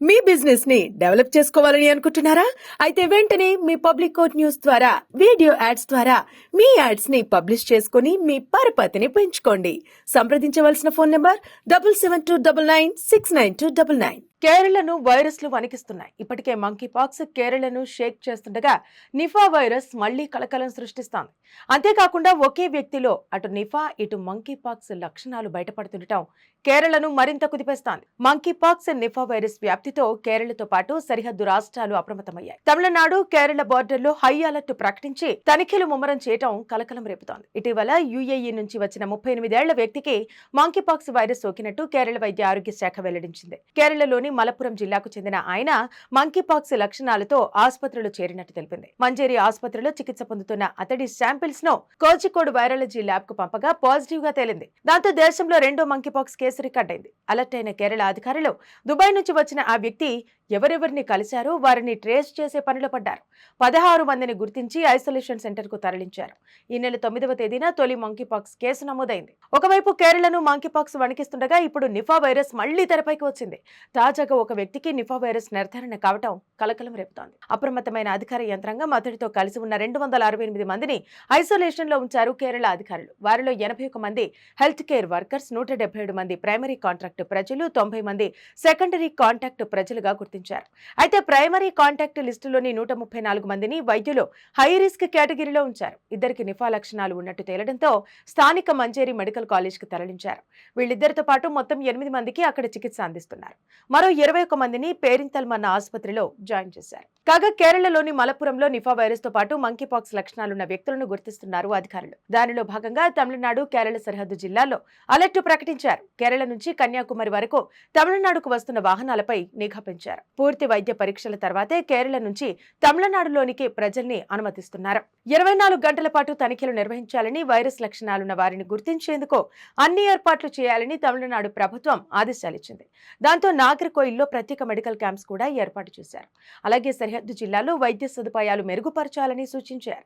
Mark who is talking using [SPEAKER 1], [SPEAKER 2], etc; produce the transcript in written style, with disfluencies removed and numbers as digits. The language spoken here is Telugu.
[SPEAKER 1] మీ బిజినెస్ ని డెవలప్ చేసుకోవాలని అనుకుంటున్నారా? అయితే వెంటనే మీ పబ్లిక్ కోట్ న్యూస్ ద్వారా వీడియో యాడ్స్ ద్వారా మీ యాడ్స్ ని పబ్లిష్ చేసుకుని మీ పరపతిని పెంచుకోండి. సంప్రదించవలసిన ఫోన్ నంబర్ 7729969299. కేరళను వైరస్లు వణికిస్తున్నాయి. ఇప్పటికే మంకీ పాక్స్ కేరళను షేక్ చేస్తుండగా నిఫా వైరస్ మళ్లీ కలకలం సృష్టిస్తోంది. అంతేకాకుండా ఒకే వ్యక్తిలో అటు నిఫా ఇటు మంకీ పాక్స్ లక్షణాలు బయటపడుతుండటం కేరళను మరింత కుదిపేస్తోంది. మంకీ పాక్స్ నిఫా వైరస్ వ్యాప్తితో కేరళతో పాటు సరిహద్దు రాష్ట్రాలు అప్రమత్తమయ్యాయి. తమిళనాడు కేరళ బోర్డర్లో హై అలర్ట్ ప్రకటించి తనిఖీలు ముమ్మరం చేయడం కలకలం రేపుతోంది. ఇటీవల యుఏఈ నుంచి వచ్చిన 38 ఏళ్ల వ్యక్తికి మంకీ పాక్స్ వైరస్ సోకినట్టు కేరళ వైద్య ఆరోగ్య శాఖ వెల్లడించింది. కేరళలోని మలప్పురం జిల్లాకు చెందిన ఆయన మంకీ పాక్స్ లక్షణాలతో ఆసుపత్రిలో చేరినట్టు తెలిపింది. మంజేరి ఆసుపత్రిలో చికిత్స పొందుతున్న అతడి శాంపిల్స్ ను కోజికోడ్ వైరాలజీ ల్యాబ్ కు పంపగా పాజిటివ్ గా తేలింది. దాంతో దేశంలో రెండో మంకీ పాక్స్ కేసు రికార్డైంది. అలర్ట్ అయిన కేరళ అధికారులు దుబాయ్ నుంచి వచ్చిన ఆ వ్యక్తి ఎవరెవరిని కలిశారో వారిని ట్రేస్ చేసే పనిలో పడ్డారు. 16 మందిని గుర్తించి ఐసోలేషన్ సెంటర్ కు తరలించారు. ఈ నెల 9వ తేదీన తొలి మంకీ పాక్స్ కేసు నమోదైంది. ఒకవైపు కేరళను మంకీ పాక్స్ వణికిస్తుండగా ఇప్పుడు నిఫా వైరస్ మళ్లీ తెరపైకి వచ్చింది. తాజాగా ఒక వ్యక్తికి నిఫా వైరస్ నిర్ధారణ కావటం కలకలం రేపుతోంది. అప్రమత్తమైన అధికార యంత్రాంగం అతడితో కలిసి ఉన్న 268 మందిని ఐసోలేషన్ లో ఉంచారు కేరళ అధికారులు. వారిలో 81 మంది హెల్త్ కేర్ వర్కర్స్, 177 మంది ప్రైమరీ కాంట్రాక్ట్ ప్రజలు, 90 మంది సెకండరీ కాంటాక్ట్ ప్రజలుగా గుర్తించారు. అయితే ప్రైమరీ కాంటాక్ట్ లిస్టులోని 134 మందిని వైద్యులు హై రిస్క్ కేటగిరీలో ఉంచారు. ఇద్దరికి నిఫా లక్షణాలు ఉన్నట్టు తేలడంతో స్థానిక మంజేరి మెడికల్ కాలేజ్ కి తరలించారు. వీళ్ళిద్దరితో పాటు మొత్తం 8 మందికి అక్కడ చికిత్స అందిస్తున్నారు. మరో 21 మందిని పేరింతల్మన్న ఆసుపత్రిలో జాయిన్ చేశారు. కాగా కేరళలోని మలప్పురంలో నిఫా వైరస్ తో పాటు మంకీ పాక్స్ లక్షణాలున్న వ్యక్తులను గుర్తిస్తున్నారు అధికారులు. దానిలో భాగంగా తమిళనాడు కేరళ సరిహద్దు జిల్లాల్లో అలర్ట్ ప్రకటించారు. కేరళ నుంచి కన్యాకుమారి వరకు తమిళనాడుకు వస్తున్న వాహనాలపై నిఘా పెంచారు. పూర్తి వైద్య పరీక్షల తర్వాతే కేరళ నుంచి తమిళనాడులోనికి ప్రజల్ని అనుమతిస్తున్నారు. 24 గంటల పాటు తనిఖీలు నిర్వహించాలని, వైరస్ లక్షణాలున్న వారిని గుర్తించేందుకు అన్ని ఏర్పాట్లు చేయాలని తమిళనాడు ప్రభుత్వం ఆదేశాలిచ్చింది. దాంతో నాగర్కోయిల్లో ప్రత్యేక మెడికల్ క్యాంప్స్ కూడా ఏర్పాటు చేశారు. అలాగే సరిహద్దు జిల్లాల్లో వైద్య సదుపాయాలు మెరుగుపరచాలని సూచించారు.